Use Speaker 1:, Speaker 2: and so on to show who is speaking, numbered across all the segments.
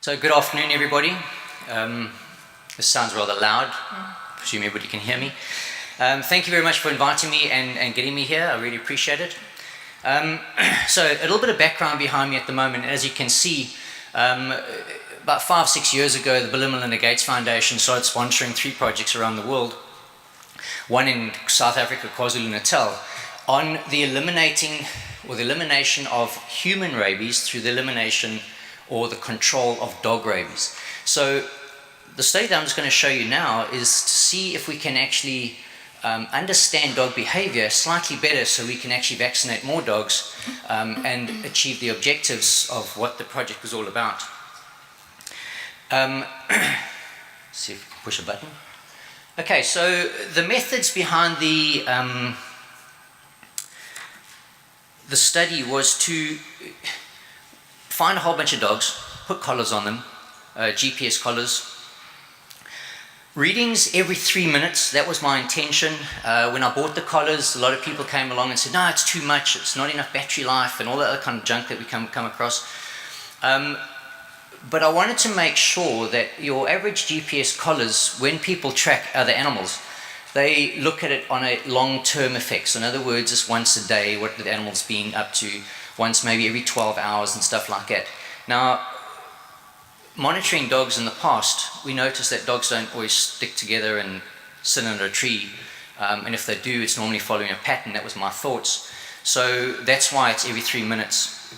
Speaker 1: So good afternoon, everybody. This sounds rather loud. I presume everybody can hear me. Thank you very much for inviting me and getting me here. I really appreciate it. So a little bit of background behind me at the moment. As you can see, about 5-6 years ago, the Bill and Melinda Gates Foundation started sponsoring 3 projects around the world. One in South Africa, KwaZulu-Natal, on the elimination of human rabies through the elimination or the control of dog rabies. So the study that I'm just going to show you now is to see if we can actually understand dog behavior slightly better so we can actually vaccinate more dogs and achieve the objectives of what the project was all about. See if we can push a button. Okay, so the methods behind the study was to find a whole bunch of dogs, put collars on them, GPS collars. Readings every 3 minutes, that was my intention. When I bought the collars, a lot of people came along and said, no, it's too much, it's not enough battery life, and all that other kind of junk that we come across. But I wanted to make sure that your average GPS collars, when people track other animals, they look at it on a long-term effect. So in other words, it's once a day, what the animal's been up to, once maybe every 12 hours and stuff like that. Now, monitoring dogs in the past, we noticed that dogs don't always stick together and sit under a tree. And if they do, it's normally following a pattern. That was my thoughts. So that's why it's every 3 minutes.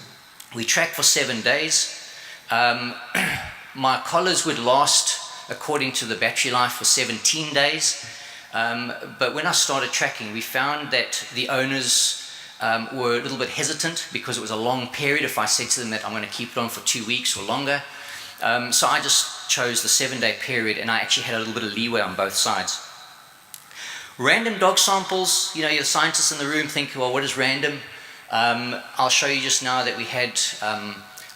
Speaker 1: We track for 7 days. My collars would last, according to the battery life, for 17 days. But when I started tracking, we found that the owners were a little bit hesitant because it was a long period. If I said to them that I'm going to keep it on for 2 weeks or longer. So I just chose the 7-day period, and I actually had a little bit of leeway on both sides. Random dog samples, you know, your scientists in the room think, well, what is random? I'll show you just now that we had,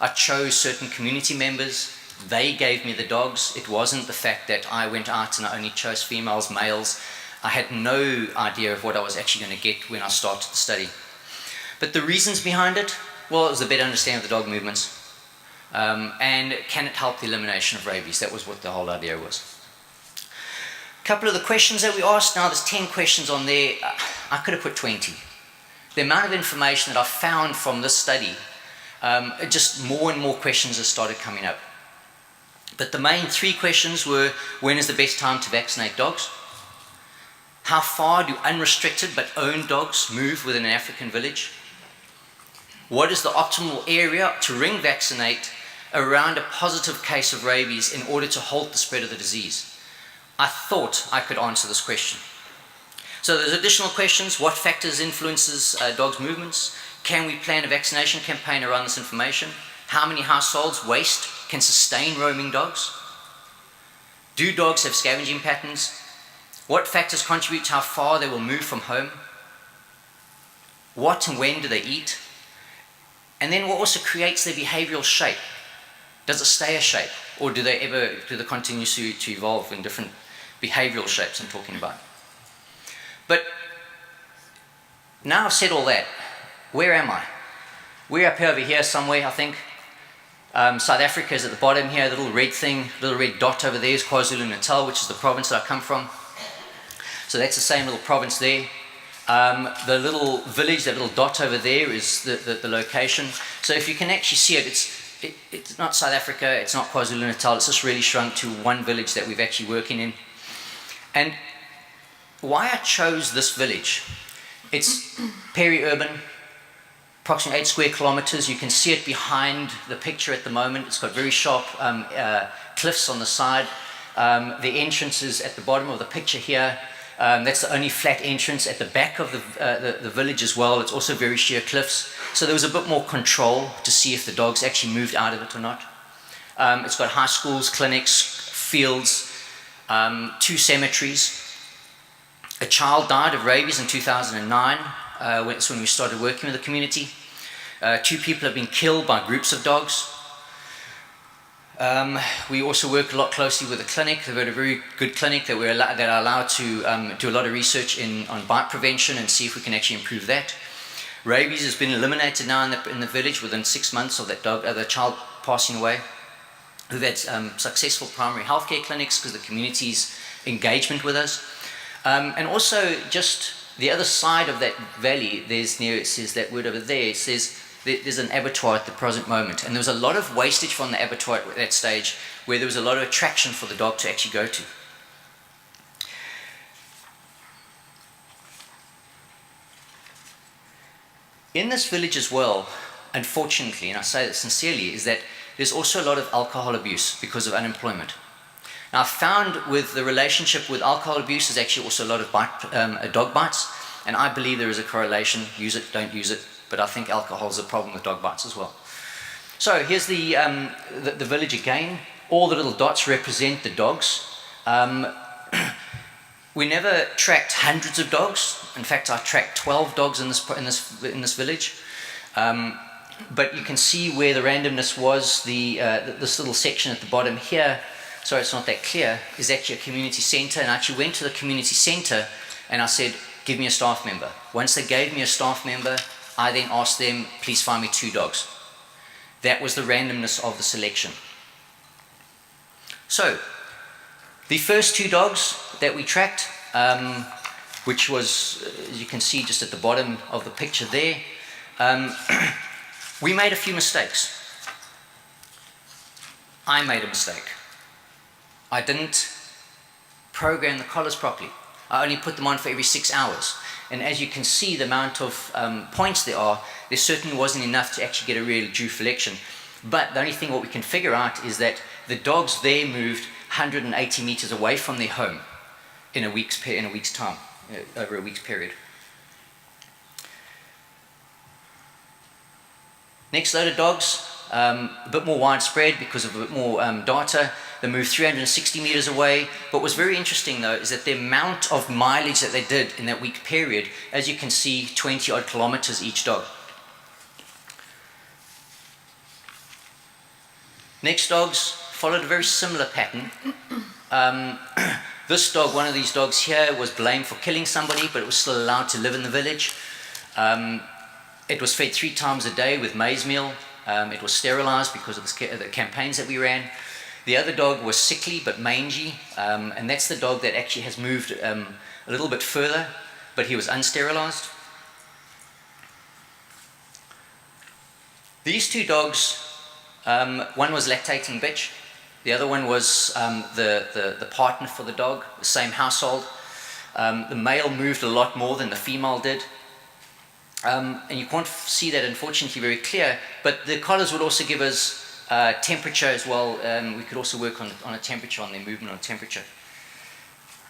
Speaker 1: I chose certain community members. They gave me the dogs. It wasn't the fact that I went out and I only chose females, males. I had no idea of what I was actually going to get when I started the study. But the reasons behind it, well, it was a better understanding of the dog movements. And can it help the elimination of rabies? That was what the whole idea was. A couple of the questions that we asked, now there's 10 questions on there. I could have put 20. The amount of information that I found from this study, just more and more questions have started coming up. But the main 3 questions were, when is the best time to vaccinate dogs? How far do unrestricted but owned dogs move within an African village? What is the optimal area to ring vaccinate around a positive case of rabies in order to halt the spread of the disease? I thought I could answer this question. So there's additional questions. What factors influences dogs' movements? Can we plan a vaccination campaign around this information? How many households can sustain roaming dogs? Do dogs have scavenging patterns? What factors contribute to how far they will move from home? What and when do they eat? And then what also creates their behavioral shape? Does it stay a shape? Or do they continue to evolve in different behavioral shapes I'm talking about? But now I've said all that, where am I? We're up here over here somewhere, I think. South Africa is at the bottom here, the little red thing, little red dot over there is KwaZulu-Natal, which is the province that I come from. So that's the same little province there. The little village, that little dot over there is the location. So if you can actually see it, it's not South Africa, it's not KwaZulu-Natal, it's just really shrunk to one village that we've actually working in. And why I chose this village, it's peri-urban, approximately 8 square kilometers. You can see it behind the picture at the moment. It's got very sharp cliffs on the side. The entrance is at the bottom of the picture here. That's the only flat entrance at the back of the village as well. It's also very sheer cliffs. So there was a bit more control to see if the dogs actually moved out of it or not. It's got high schools, clinics, fields, 2 cemeteries. A child died of rabies in 2009. That's when we started working with the community. 2 people have been killed by groups of dogs. We also work a lot closely with the clinic. They've got a very good clinic that are allowed to do a lot of research on bite prevention and see if we can actually improve that. Rabies has been eliminated now in the village within 6 months of that dog, the child passing away. We've had successful primary healthcare clinics because of the community's engagement with us. And also just the other side of that valley, it says that word over there, it says there's an abattoir at the present moment. And there was a lot of wastage from the abattoir at that stage where there was a lot of attraction for the dog to actually go to. In this village as well, unfortunately, and I say that sincerely, is that there's also a lot of alcohol abuse because of unemployment. Now, I've found with the relationship with alcohol abuse, there's actually also a lot of dog bites, and I believe there is a correlation. Use it, don't use it, but I think alcohol is a problem with dog bites as well. So here's the village again. All the little dots represent the dogs. We never tracked hundreds of dogs. In fact, I tracked 12 dogs in this village. But you can see where the randomness was. This little section at the bottom here, sorry it's not that clear, is actually a community centre. And I actually went to the community centre and I said, give me a staff member. Once they gave me a staff member, I then asked them, please find me 2 dogs. That was the randomness of the selection. So, the first 2 dogs that we tracked, which was, as you can see just at the bottom of the picture there, we made a few mistakes. I made a mistake. I didn't program the collars properly. I only put them on for every 6 hours. And as you can see, the amount of points there certainly wasn't enough to actually get a real due selection. But the only thing what we can figure out is that the dogs there moved 180 meters away from their home in a week's time, over a week's period. Next load of dogs, a bit more widespread because of a bit more data. They moved 360 meters away. What was very interesting though is that the amount of mileage that they did in that week period, as you can see, 20 odd kilometers each dog. Next dogs followed a very similar pattern. This dog, one of these dogs here, was blamed for killing somebody, but it was still allowed to live in the village. It was fed 3 times a day with maize meal. It was sterilized because of the campaigns that we ran. The other dog was sickly but mangy, and that's the dog that actually has moved a little bit further, but he was unsterilized. These 2 dogs, one was lactating bitch, the other one was the partner for the dog, the same household. The male moved a lot more than the female did. And you can't see that unfortunately very clear, but the collars would also give us temperature as well. We could also work on a temperature, on their movement on temperature.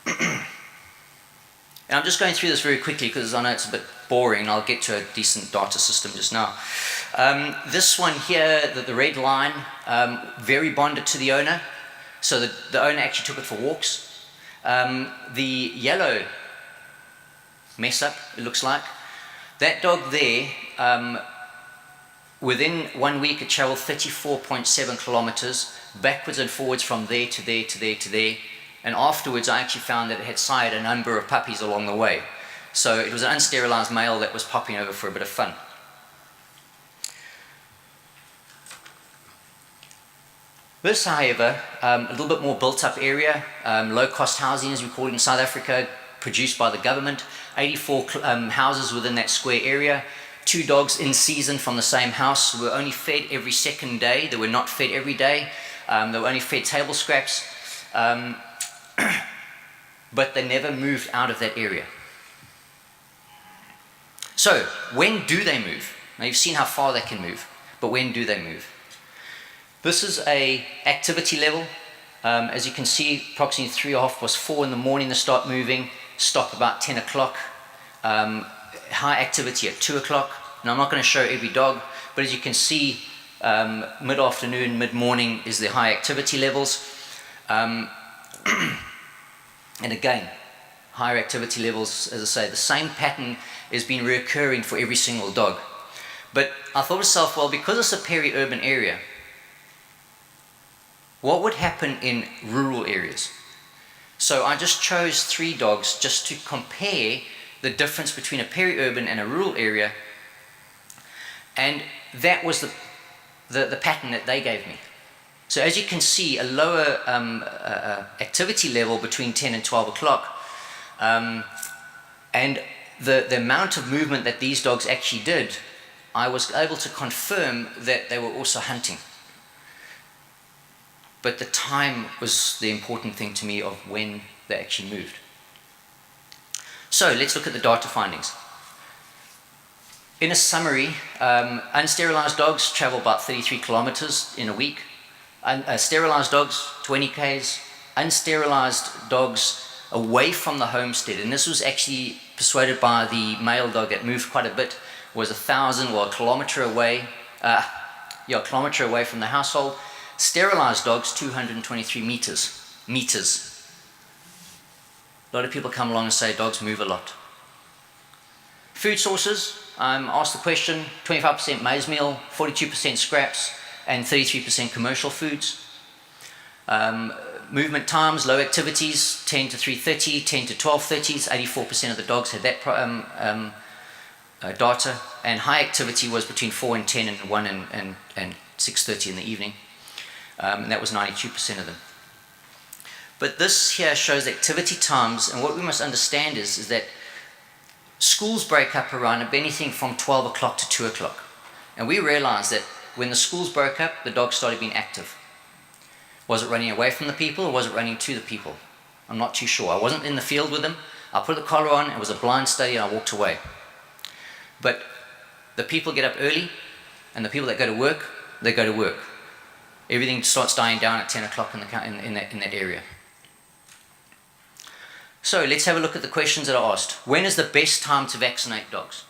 Speaker 1: And I'm just going through this very quickly because I know it's a bit boring. I'll get to a decent data system just now. This one here, the red line, very bonded to the owner. So the owner actually took it for walks. The yellow mess up, it looks like. That dog there, within 1 week it travelled 34.7 kilometers backwards and forwards from there to there to there to there. And afterwards I actually found that it had sired a number of puppies along the way. So it was an unsterilized male that was popping over for a bit of fun. This, however, a little bit more built-up area, low-cost housing as we call it in South Africa, produced by the government, 84 houses within that square area, 2 dogs in season from the same house, were only fed every 2nd day, they were not fed every day, they were only fed table scraps, but they never moved out of that area. So, when do they move? Now you've seen how far they can move, but when do they move? This is a activity level. As you can see, approximately 3:30 in the morning they start moving, stop about 10 o'clock, high activity at 2 o'clock. Now I'm not going to show every dog, but as you can see, mid-afternoon, mid-morning is the high activity levels. And again, higher activity levels, as I say, the same pattern has been reoccurring for every single dog. But I thought to myself, well, because it's a peri-urban area, what would happen in rural areas? So I just chose 3 dogs just to compare the difference between a peri-urban and a rural area, and that was the pattern that they gave me. So as you can see, a lower activity level between 10 and 12 o'clock, and the amount of movement that these dogs actually did, I was able to confirm that they were also hunting. But the time was the important thing to me of when they actually moved. So let's look at the data findings. In a summary, unsterilized dogs travel about 33 kilometers in a week. Sterilized dogs, 20 Ks. Unsterilized dogs away from the homestead, and this was actually persuaded by the male dog that moved quite a bit, was 1,000 or a kilometer away, a kilometer away from the household. Sterilized dogs, 223 meters. A lot of people come along and say dogs move a lot. Food sources, asked the question, 25% maize meal, 42% scraps, and 33% commercial foods. Movement times, low activities, 10 to 3:30, 10 to 12:30. 84% of the dogs had that data, and high activity was between 4 and 10 and 1 and 6:30 in the evening, and that was 92% of them. But this here shows activity times, and what we must understand is that schools break up around anything from 12 o'clock to 2 o'clock, and we realized that when the schools broke up, the dogs started being active. Was it running away from the people, or was it running to the people? I'm not too sure. I wasn't in the field with them. I put the collar on, it was a blind study, and I walked away. But the people get up early, and the people that go to work, they go to work. Everything starts dying down at 10 o'clock in that area. So let's have a look at the questions that are asked. When is the best time to vaccinate dogs?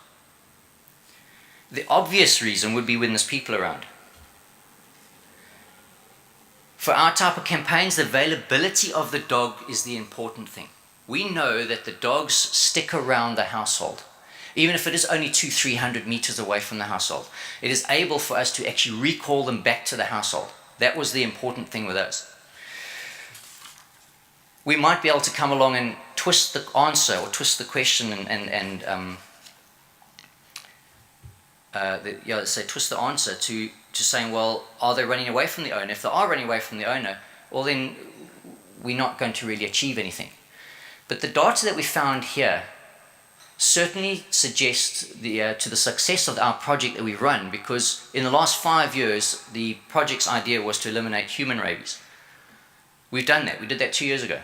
Speaker 1: The obvious reason would be when there's people around. For our type of campaigns, the availability of the dog is the important thing. We know that the dogs stick around the household, even if it is only 200-300 meters away from the household. It is able for us to actually recall them back to the household. That was the important thing with us. We might be able to come along and twist the answer or twist the question twist the answer to saying, well, are they running away from the owner? If they are running away from the owner, well then we're not going to really achieve anything. But the data that we found here certainly suggests to the success of our project that we run, because in the last 5 years, the project's idea was to eliminate human rabies. We've done that. We did that 2 years ago.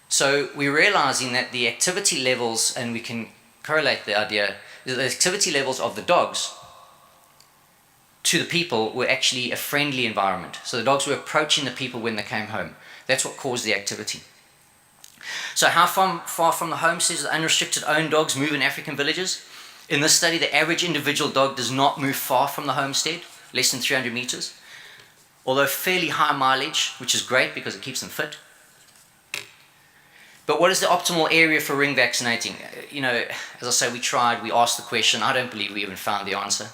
Speaker 1: So we're realizing that the activity levels, and we can correlate the idea, the activity levels of the dogs to the people were actually a friendly environment. So the dogs were approaching the people when they came home. That's what caused the activity. So how far from the homesteads do unrestricted owned dogs move in African villages? In this study, the average individual dog does not move far from the homestead, less than 300 meters. Although fairly high mileage, which is great because it keeps them fit. But what is the optimal area for ring vaccinating? You know, as I say, we asked the question. I don't believe we even found the answer.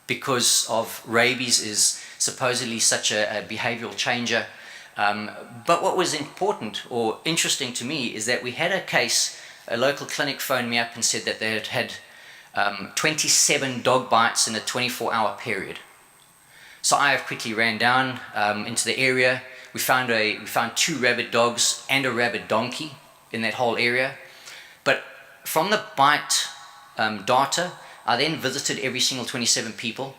Speaker 1: Because of rabies is supposedly such a behavioral changer. But what was important or interesting to me is that we had a case, a local clinic phoned me up and said that they had 27 dog bites in a 24-hour period. So I quickly ran down into the area. We found 2 rabid dogs and a rabid donkey in that whole area. But from the bite data, I then visited every single 27 people.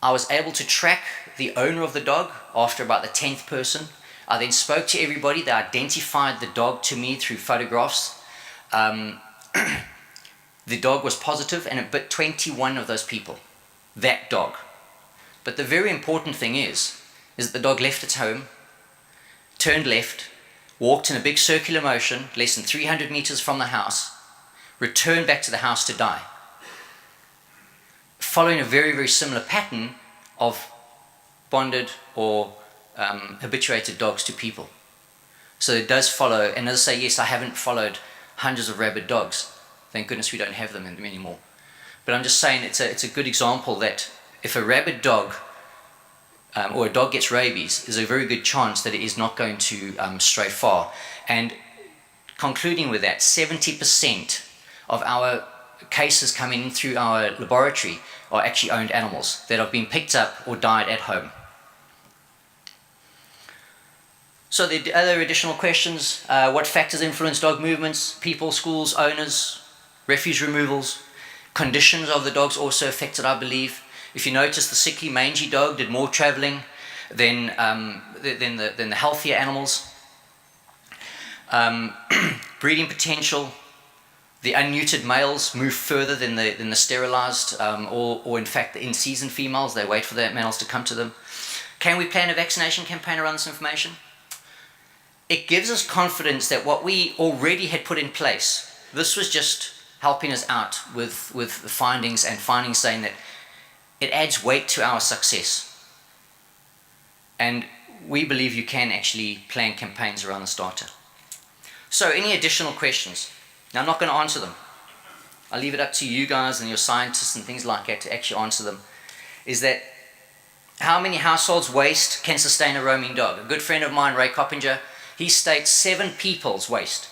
Speaker 1: I was able to track the owner of the dog after about the 10th person. I then spoke to everybody. They identified the dog to me through photographs. The dog was positive, and it bit 21 of those people. That dog. But the very important thing is that the dog left its home, turned left, walked in a big circular motion, less than 300 meters from the house, returned back to the house to die, following a very, very similar pattern of bonded or habituated dogs to people. So it does follow, and as I say, yes, I haven't followed hundreds of rabid dogs. Thank goodness we don't have them anymore. But I'm just saying it's a good example that if a rabid dog or a dog gets rabies, there's a very good chance that it is not going to stray far. And concluding with that, 70% of our cases coming in through our laboratory are actually owned animals that have been picked up or died at home. So the other additional questions, what factors influence dog movements? People, schools, owners, refuge removals. Conditions of the dogs also affected, I believe. If you notice, the sickly, mangy dog did more traveling than the healthier animals. Breeding potential. The unneutered males move further than the sterilized, or in fact the in-season females. They wait for the males to come to them. Can we plan a vaccination campaign around this information? It gives us confidence that what we already had put in place, this was just helping us out with the findings, and findings saying that it adds weight to our success. And we believe you can actually plan campaigns around the starter. So any additional questions? Now, I'm not going to answer them. I'll leave it up to you guys and your scientists and things like that to actually answer them. Is that how many households' waste can sustain a roaming dog? A good friend of mine, Ray Coppinger, he states 7 people's waste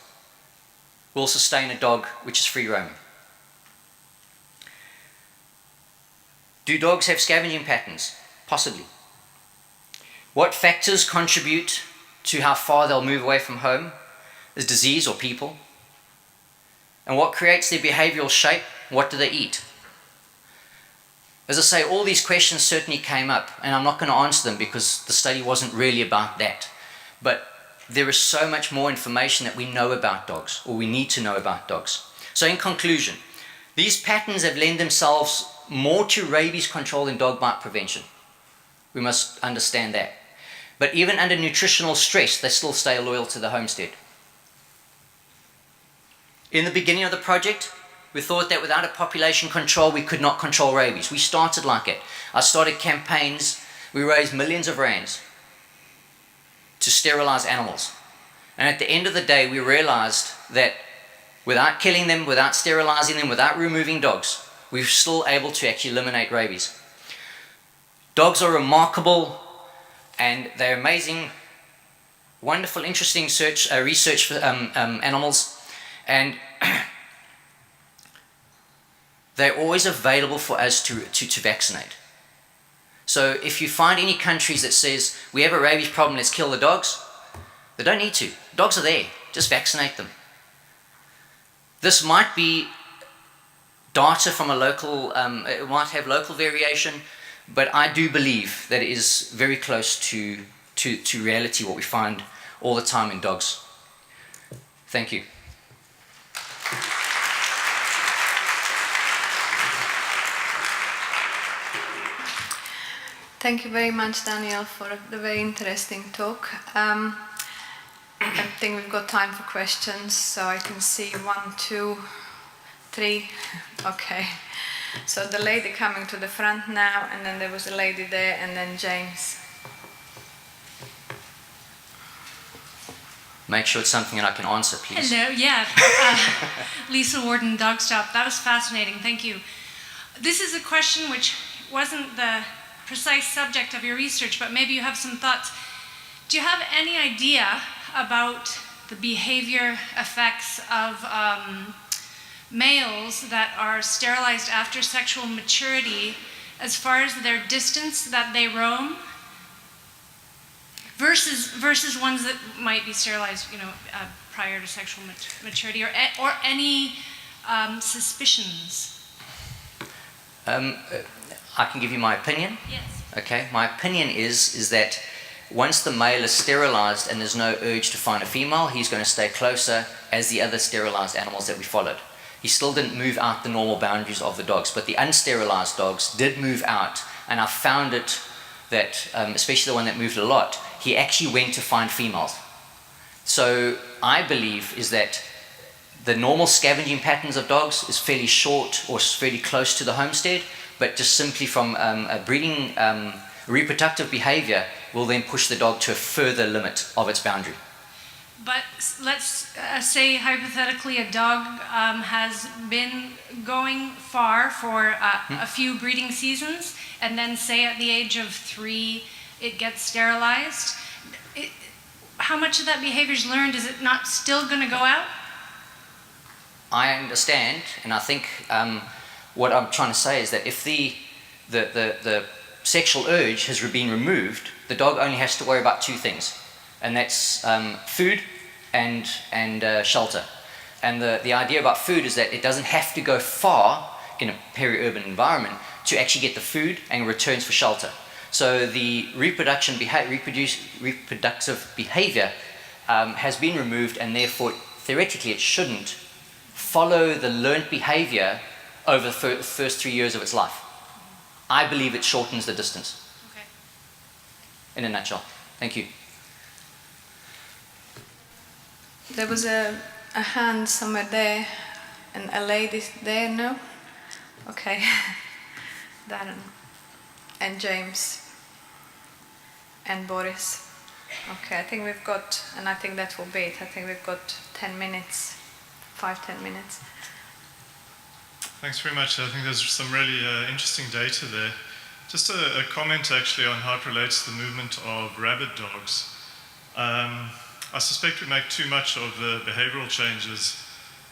Speaker 1: will sustain a dog which is free roaming. Do dogs have scavenging patterns? Possibly. What factors contribute to how far they'll move away from home? Is disease or people? And what creates their behavioral shape? What do they eat? As I say, all these questions certainly came up, and I'm not going to answer them because the study wasn't really about that. But there is so much more information that we know about dogs, or we need to know about dogs. So in conclusion, these patterns have lent themselves more to rabies control than dog bite prevention. We must understand that. But even under nutritional stress, they still stay loyal to the homestead. In the beginning of the project, we thought that without a population control, we could not control rabies. We started like it. I started campaigns. We raised millions of rands to sterilize animals. And at the end of the day, we realized that without killing them, without sterilizing them, without removing dogs, we're still able to actually eliminate rabies. Dogs are remarkable, and they're amazing, wonderful, interesting research for animals. And they're always available for us to vaccinate. So if you find any countries that says, we have a rabies problem, let's kill the dogs, they don't need to. Dogs are there, just vaccinate them. This might be data from a local, it might have local variation, but I do believe that it is very close to reality, what we find all the time in dogs. Thank you.
Speaker 2: Thank you very much, Daniel, for the very interesting talk. I think we've got time for questions, so I can see 1, 2, 3. Okay. So the lady coming to the front now, and then there was a lady there, and then James.
Speaker 1: Make sure it's something that I can answer, please.
Speaker 3: Hello, yeah. Lisa Warden, Dog Stop. That was fascinating, thank you. This is a question which wasn't the precise subject of your research, but maybe you have some thoughts. Do you have any idea about the behavior effects of males that are sterilized after sexual maturity as far as their distance that they roam versus ones that might be sterilized, prior to sexual maturity, or any suspicions?
Speaker 1: I can give you my opinion.
Speaker 3: Yes.
Speaker 1: Okay, my opinion is that once the male is sterilized and there's no urge to find a female, he's going to stay closer as the other sterilized animals that we followed. He still didn't move out the normal boundaries of the dogs, but the unsterilized dogs did move out, and I found it that, especially the one that moved a lot, he actually went to find females. So I believe is that the normal scavenging patterns of dogs is fairly short or fairly close to the homestead, but just simply from a breeding reproductive behavior will then push the dog to a further limit of its boundary.
Speaker 3: But let's say hypothetically a dog has been going far for a few breeding seasons, and then say at the age of 3 it gets sterilized. How much of that behavior is learned? Is it not still going to go out?
Speaker 1: I understand, and I think what I'm trying to say is that if the sexual urge has been removed, the dog only has to worry about two things, and that's food and shelter. And the idea about food is that it doesn't have to go far in a peri-urban environment to actually get the food and returns for shelter. So the reproductive behavior has been removed, and therefore theoretically it shouldn't follow the learned behavior over the first 3 years of its life. I believe it shortens the distance.
Speaker 3: Okay.
Speaker 1: In a nutshell. Thank you.
Speaker 2: There was a hand somewhere there, and a lady there, no? Okay. Darren. And James. And Boris. Okay, I think we've got, and I think that will be it. I think we've got 10 minutes, 5-10 minutes.
Speaker 4: Thanks very much. I think there's some really interesting data there. Just a comment actually on how it relates to the movement of rabid dogs. I suspect we make too much of the behavioral changes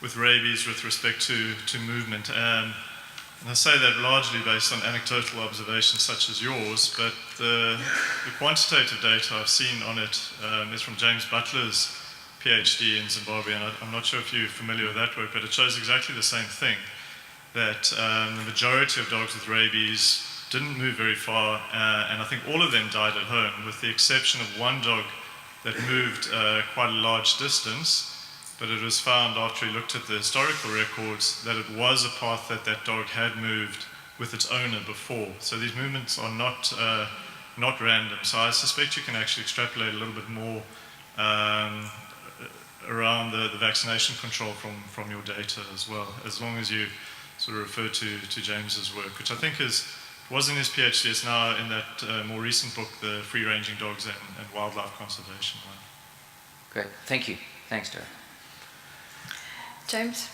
Speaker 4: with rabies with respect to movement. And I say that largely based on anecdotal observations such as yours, but the quantitative data I've seen on it is from James Butler's PhD in Zimbabwe, and I'm not sure if you're familiar with that work, but it shows exactly the same thing, that the majority of dogs with rabies didn't move very far, and I think all of them died at home, with the exception of one dog that moved quite a large distance. But it was found after he looked at the historical records that it was a path that that dog had moved with its owner before. So these movements are not random. So I suspect you can actually extrapolate a little bit more around the vaccination control from your data as well, as long as you sort of refer to James's work, which I think was in his PhD. It's now in that more recent book, the Free-Ranging Dogs and Wildlife Conservation.
Speaker 1: Great. Thank you. Thanks, Derek.
Speaker 2: James?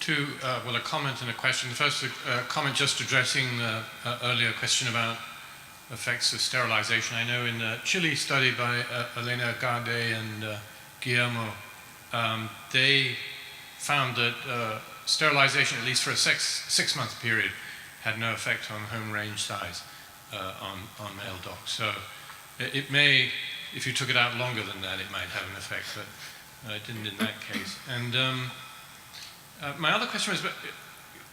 Speaker 5: A comment and a question. First, a comment just addressing the earlier question about effects of sterilization. I know in the Chile study by Elena Garde and Guillermo, they found that sterilization, at least for a six-month period, had no effect on home range size on male dogs. So it may, if you took it out longer than that, it might have an effect, but it didn't in that case. And my other question was,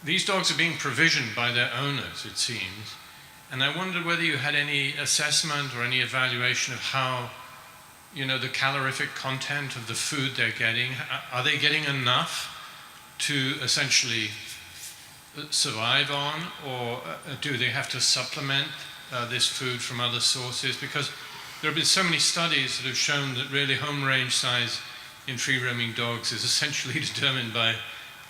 Speaker 5: these dogs are being provisioned by their owners, it seems, and I wondered whether you had any assessment or any evaluation of how, the calorific content of the food they're getting. Are they getting enough to essentially survive on, or do they have to supplement this food from other sources? Because there have been so many studies that have shown that really home range size in free-roaming dogs is essentially determined by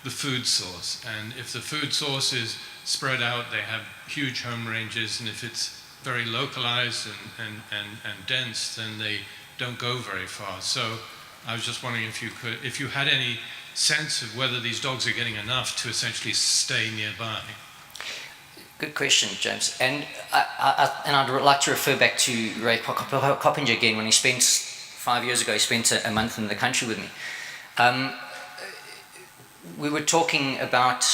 Speaker 5: the food source, and if the food source is spread out, they have huge home ranges, and if it's very localized and dense, then they don't go very far. So I was just wondering if you had any sense of whether these dogs are getting enough to essentially stay nearby.
Speaker 1: Good question, James. And I'd like to refer back to Ray Coppinger again. When he spent 5 years ago, he spent a month in the country with me. We were talking about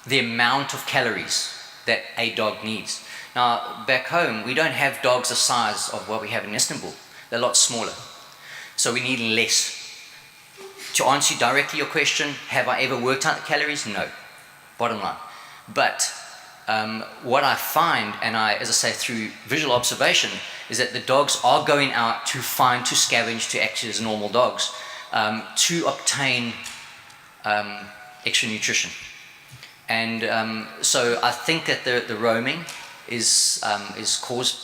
Speaker 1: the amount of calories that a dog needs. Now, back home, we don't have dogs the size of what we have in Istanbul. They're a lot smaller. So we need less. To answer directly your question, have I ever worked out the calories? No, bottom line. But what I find, and as I say, through visual observation, is that the dogs are going out to scavenge, to act as normal dogs, to obtain extra nutrition. And so I think that the roaming is caused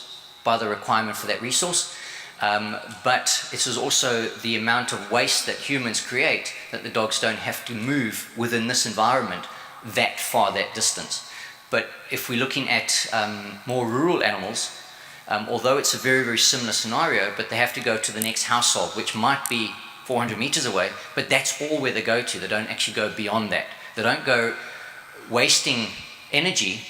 Speaker 1: by the requirement for that resource. But it is also the amount of waste that humans create, that the dogs don't have to move within this environment that far, that distance. But if we're looking at more rural animals, although it's a very, very similar scenario, but they have to go to the next household, which might be 400 meters away, but that's all where they go to. They don't actually go beyond that. They don't go wasting energy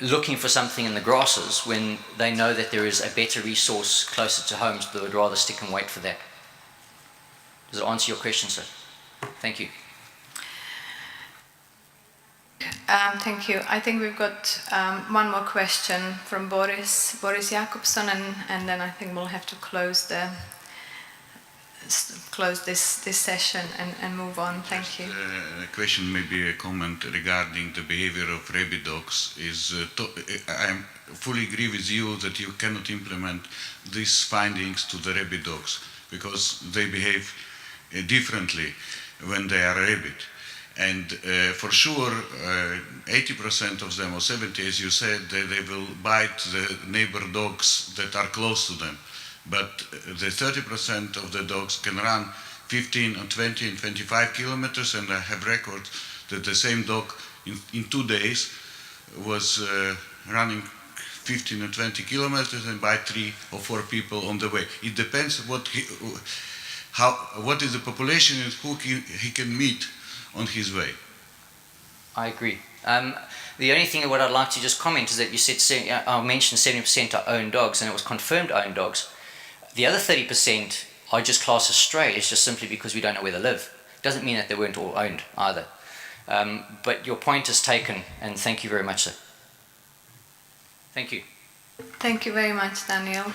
Speaker 1: looking for something in the grasses when they know that there is a better resource closer to home, so they would rather stick and wait for that. Does it answer your question, sir? Thank you.
Speaker 2: Thank you. I think we've got one more question from Boris Jakobsson, and then I think we'll have to close this session and move on. Thank you.
Speaker 6: A question, maybe a comment regarding the behavior of rabid dogs is I fully agree with you that you cannot implement these findings to the rabid dogs because they behave differently when they are rabid. And for sure, 80% of them, or 70%, as you said, they will bite the neighbor dogs that are close to them. But the 30% of the dogs can run 15 or 20 and 25 kilometers, and I have records that the same dog in 2 days was running 15 or 20 kilometers and bite 3 or 4 people on the way. It depends what is the population and who he can meet on his way.
Speaker 1: I agree. The only thing what I'd like to just comment is that you said, I mentioned 70% are owned dogs, and it was confirmed owned dogs. The other 30% are just classed as stray. It's just simply because we don't know where they live. It doesn't mean that they weren't all owned either. But your point is taken, and thank you very much, sir. Thank you.
Speaker 2: Thank you very much, Daniel.